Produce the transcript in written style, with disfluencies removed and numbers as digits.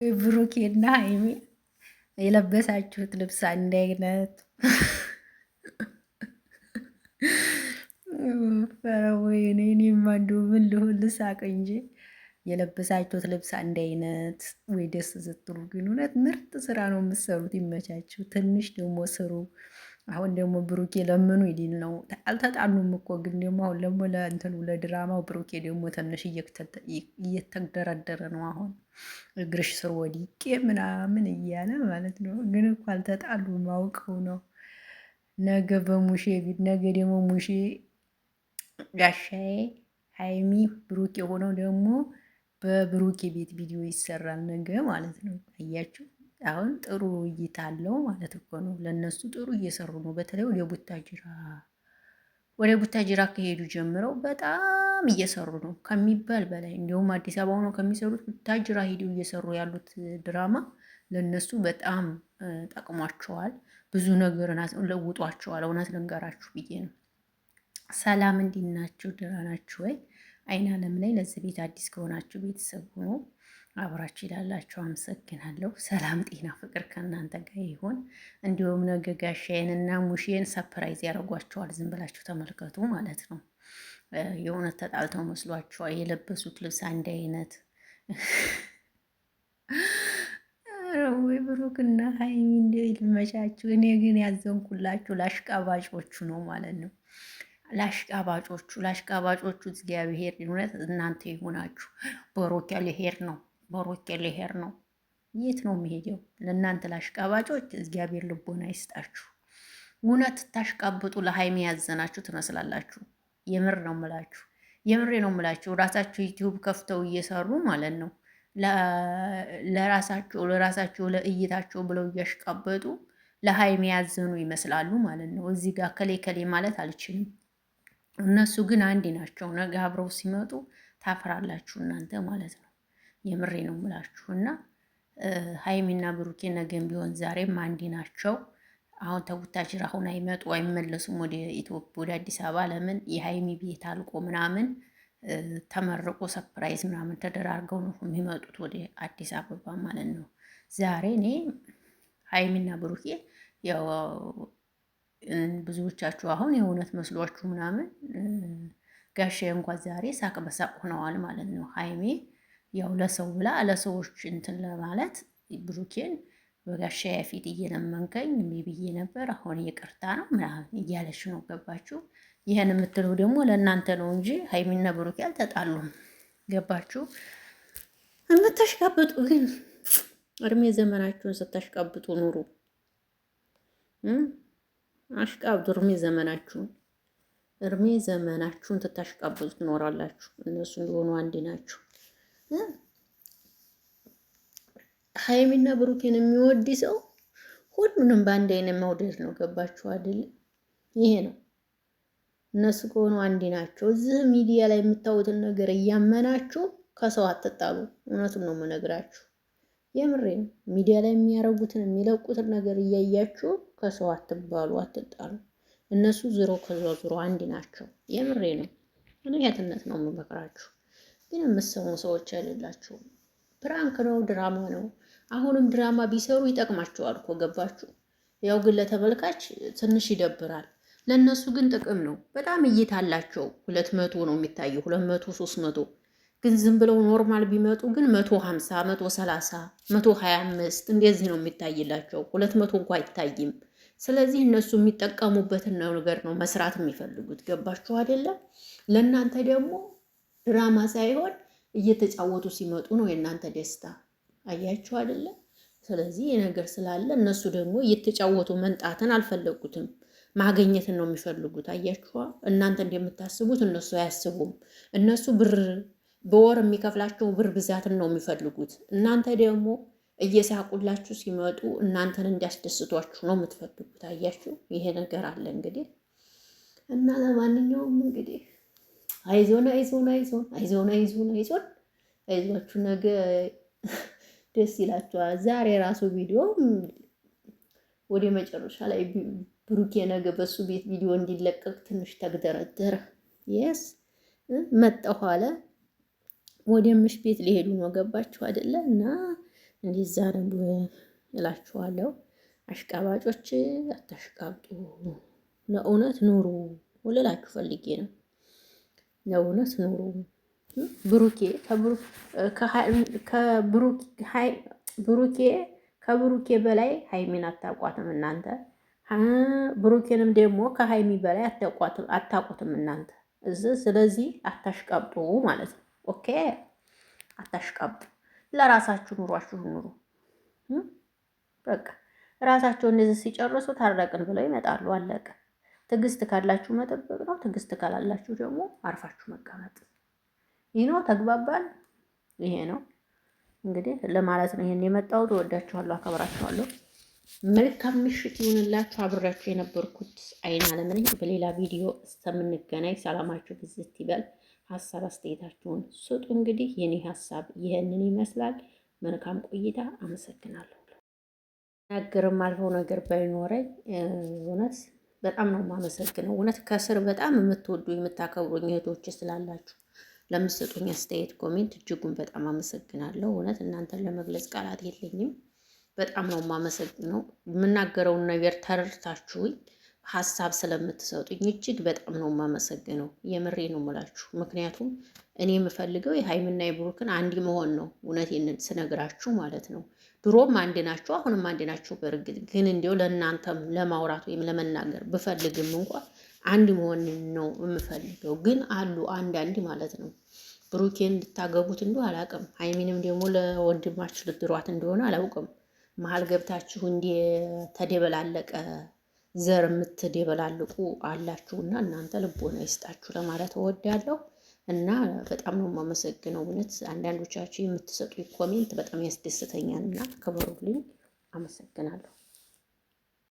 ብሩኬና ሀይሚ የለበሳችሁት ልብስ አንድ አይነት። ኧረ ወይኔ እኔማ እንደው ምን ልሁን ልሳቅ እንጂ የለበሳችሁት ልብስ አንድ አይነት። ወይ ደስ ስትሉ ግን እውነት ምርጥ ስራ ነው የምትሰሩት። ይመቻችሁ። ትንሽ ደግሞ ስሩ። አሁን ደግሞ ብሩኬ ለምኑ ይሊል ነው። አልተጣሉም እኮ ግን ደግሞ አሁን ደግሞ ለእንትኑ ለድራማው ብሩኬ ደግሞ ትንሽ እየተደረደረ ነው። አሁን እግርሽ ስር ወዲቄ ምናምን እያለ ማለት ነው። ግን እኮ አልተጣሉም፣ አውቀው ነው። ነገ በሙሼ ቢት ነገ ደግሞ ሙሼ ጋሻዬ ሀይሚ ብሩኬ የሆነው ደግሞ በብሩኬ ቤት ቪዲዮ ይሰራል ነገ ማለት ነው። አያችሁ አሁን ጥሩ እይታ አለው ማለት እኮ ነው። ለእነሱ ጥሩ እየሰሩ ነው። በተለይ ወደ ቡታጅራ ከሄዱ ጀምረው በጣም እየሰሩ ነው ከሚባል በላይ። እንዲሁም አዲስ አበባ ሆነው ከሚሰሩት ቡታጅራ ሄደው እየሰሩ ያሉት ድራማ ለእነሱ በጣም ጠቅሟቸዋል። ብዙ ነገር ለውጧቸዋል። እውነት ልንገራችሁ ብዬ ነው። ሰላም እንዴት ናችሁ? ደህና ናችሁ ወይ? አይን አለም ላይ ለዚህ ቤት አዲስ ከሆናችሁ ቤተሰብ ሆኖ አብራችሁ ይላላችሁ። አመሰግናለሁ። ሰላም ጤና ፍቅር ከእናንተ ጋር ይሁን። እንዲሁም ነገ ጋሻዬንና ሙሼን ሰፕራይዝ ያደርጓቸዋል። ዝም ብላችሁ ተመልከቱ ማለት ነው። የእውነት ተጣልተው መስሏቸዋል። የለበሱት ልብስ አንድ አይነት። ወይ ብሩክና ሀይሚ እንደ ይልመቻችሁ። እኔ ግን ያዘንኩላችሁ ለአሽቃባጮቹ ነው ማለት ነው። ለአሽቃባጮቹ እግዚአብሔር እውነት እናንተ ይሆናችሁ። በሮኬ ሊሄድ ነው። በሮኬ ሊሄድ ነው። የት ነው የሚሄደው? ለእናንተ ለአሽቃባጮች እግዚአብሔር ልቦና ይስጣችሁ። እውነት ታሽቃብጡ ለሀይሚ ያዘናችሁ ትመስላላችሁ። የምር ነው ምላችሁ። የምሬ ነው ምላችሁ። ራሳችሁ ዩቲዩብ ከፍተው እየሰሩ ማለት ነው ለራሳቸው ለእይታቸው ብለው እያሽቃበጡ ለሀይሚ ያዘኑ ይመስላሉ ማለት ነው። እዚህ ጋር ከሌ ከሌ ማለት አልችልም። እነሱ ግን አንድ ናቸው። ነገ አብረው ሲመጡ ታፍራላችሁ እናንተ ማለት ነው። የምሬ ነው የምላችሁ። እና ሀይሚና ብሩኬ ነገም ቢሆን ዛሬም አንድ ናቸው። አሁን ተቡታጅራ አሁን አይመጡ አይመለሱም ወደ ኢትዮጵያ ወደ አዲስ አበባ። ለምን የሀይሚ ቤት አልቆ ምናምን ተመርቆ ሰፕራይዝ ምናምን ተደራርገው ነው የሚመጡት ወደ አዲስ አበባ ማለት ነው። ዛሬ እኔ ሀይሚና ብሩኬ ያው ብዙዎቻችሁ አሁን የእውነት መስሏችሁ ምናምን ጋሼ እንኳን ዛሬ ሳቅ በሳቅ ሆነዋል ማለት ነው። ሀይሜ ያው ለሰው ብላ ለሰዎች እንትን ለማለት ብሩኬን በጋሻ ፊት እየለመንከኝ እምቢ ብዬ ነበር፣ አሁን ይቅርታ ነው ምናምን እያለች ነው። ገባችሁ? ይህን የምትለው ደግሞ ለእናንተ ነው እንጂ ሀይሚና ብሩኬ አልተጣሉም። ገባችሁ? የምታሽቃብጡ ግን እድሜ ዘመናችሁን ስታሽቃብጡ ኑሩ። አሽቃብጡ እድሜ ዘመናችሁን ትታሽቃብጡ ትኖራላችሁ። እነሱ እንደሆኑ አንድ ናችሁ። ሀይሚና ብሩኬን የሚወድ ሰው ሁሉንም በአንድ አይነት መውደድ ነው። ገባችሁ አይደል? ይሄ ነው። እነሱ ከሆኑ አንድ ናቸው። እዚህ ሚዲያ ላይ የምታዩትን ነገር እያመናችሁ ከሰው አትጣሉ። እውነቱን ነው የምነግራችሁ። የምሬ ነው። ሚዲያ ላይ የሚያረጉትን የሚለቁትን ነገር እያያችሁ ከሰው አትባሉ፣ አትጣሉ። እነሱ ዞሮ ከዞሮ አንድ ናቸው። የምሬ ነው። ምክንያትነት ነው የምመክራችሁ። ግን የምትሰሙ ሰዎች አይደላችሁም። ፕራንክ ነው፣ ድራማ ነው። አሁንም ድራማ ቢሰሩ ይጠቅማቸዋል እኮ ገባችሁ? ያው ግን ለተመልካች ትንሽ ይደብራል። ለእነሱ ግን ጥቅም ነው። በጣም እይታ አላቸው። 200 ነው የሚታየው፣ 200 300። ግን ዝም ብለው ኖርማል ቢመጡ ግን 150 130 125 እንደዚህ ነው የሚታይላቸው። 200 እንኳ አይታይም። ስለዚህ እነሱ የሚጠቀሙበትን ነገር ነው መስራት የሚፈልጉት። ገባችሁ አይደለም? ለእናንተ ደግሞ ድራማ ሳይሆን እየተጫወቱ ሲመጡ ነው የእናንተ ደስታ። አያችሁ አይደለም? ስለዚህ የነገር ስላለ እነሱ ደግሞ እየተጫወቱ መንጣትን አልፈለጉትም። ማገኘትን ነው የሚፈልጉት። አያችኋ? እናንተ እንደምታስቡት እነሱ አያስቡም። እነሱ በወር የሚከፍላቸው ብር ብዛትን ነው የሚፈልጉት። እናንተ ደግሞ እየሳቁላችሁ ሲመጡ እናንተን እንዲያስደስቷችሁ ነው የምትፈልጉት። አያችሁ? ይሄ ነገር አለ እንግዲህ እና ለማንኛውም እንግዲህ አይዟችሁ ነገ ደስ ይላችኋል። ዛሬ ራሱ ቪዲዮ ወደ መጨረሻ ላይ ብሩኬ ነገ በሱ ቤት ቪዲዮ እንዲለቀቅ ትንሽ ተግደረደረ። የስ መጣሁ አለ። ወደ ምሽ ቤት ሊሄዱ ነው። ገባችሁ አይደለ? እና እንዲዛ ነው እላችኋለሁ። አሽቃባጮች አታሽቃብጡ፣ ለእውነት ኑሩ ልላችሁ ፈልጌ ነው። ለእውነት ኑሩ። ከብሩኬ በላይ ሀይሚን አታውቋትም እናንተ። ብሩኬንም ደግሞ ከሀይሚ በላይ አታውቁትም እናንተ እዚህ። ስለዚህ አታሽቃብጡ ማለት ነው። ኦኬ፣ አታሽቃብጡ። ለራሳችሁ ኑሯችሁ ኑሩ። በቃ ራሳቸው እንደዚህ ሲጨርሱ ታረቅን ብለው ይመጣሉ። አለቀ። ትዕግስት ካላችሁ መጠበቅ ነው። ትዕግስት ካላላችሁ ደግሞ አርፋችሁ መቀመጥ። ይህ ነው። ተግባባን። ይሄ ነው እንግዲህ ለማለት ነው ይሄን የመጣሁት። እወዳችኋለሁ፣ አከብራችኋለሁ። መልካም ምሽት ይሁንላችሁ። አብሬያችሁ የነበርኩት አይን አለም ነኝ። በሌላ ቪዲዮ እስከምንገናኝ ሰላማችሁ ብዝት ይበል። ሀሳብ አስተያየታችሁን ስጡ። እንግዲህ የኔ ሀሳብ ይህንን ይመስላል። መልካም ቆይታ። አመሰግናለሁ። ናገርም አልፈው ነገር ባይኖረኝ እውነት በጣም ነው የማመሰግነው። እውነት ከስር በጣም የምትወዱ የምታከብሩኝ እህቶች ስላላችሁ ለምትሰጡኝ አስተያየት፣ ኮሜንት እጅጉን በጣም አመሰግናለሁ። እውነት እናንተን ለመግለጽ ቃላት የለኝም። በጣም ነው የማመሰግነው። የምናገረውን ነገር ተረድታችሁኝ ሀሳብ ስለምትሰጡኝ እጅግ በጣም ነው የማመሰግነው። የምሬ ነው የምላችሁ። ምክንያቱም እኔ የምፈልገው የሀይምና የብሩክን አንድ መሆን ነው። እውነቴን ስነግራችሁ ማለት ነው። ድሮም አንድ ናቸው፣ አሁንም አንድ ናቸው። በእርግጥ ግን እንዲያው ለእናንተም ለማውራት ወይም ለመናገር ብፈልግም እንኳ አንድ መሆን ነው የምፈልገው። ግን አሉ አንዳንድ ማለት ነው ብሩኬን ልታገቡት እንደው አላውቅም፣ ሀይሚንም ደግሞ ለወንድማችሁ ልድሯት እንደሆነ አላውቅም። መሀል ገብታችሁ እንደ ተደበላለቀ ዘር የምትደበላልቁ አላችሁና እናንተ ልቦና ይስጣችሁ ለማለት እወዳለሁ። እና በጣም ነው የማመሰግነው። እውነት አንዳንዶቻችሁ የምትሰጡኝ ኮሜንት በጣም ያስደስተኛል እና ክበሩልኝ። አመሰግናለሁ።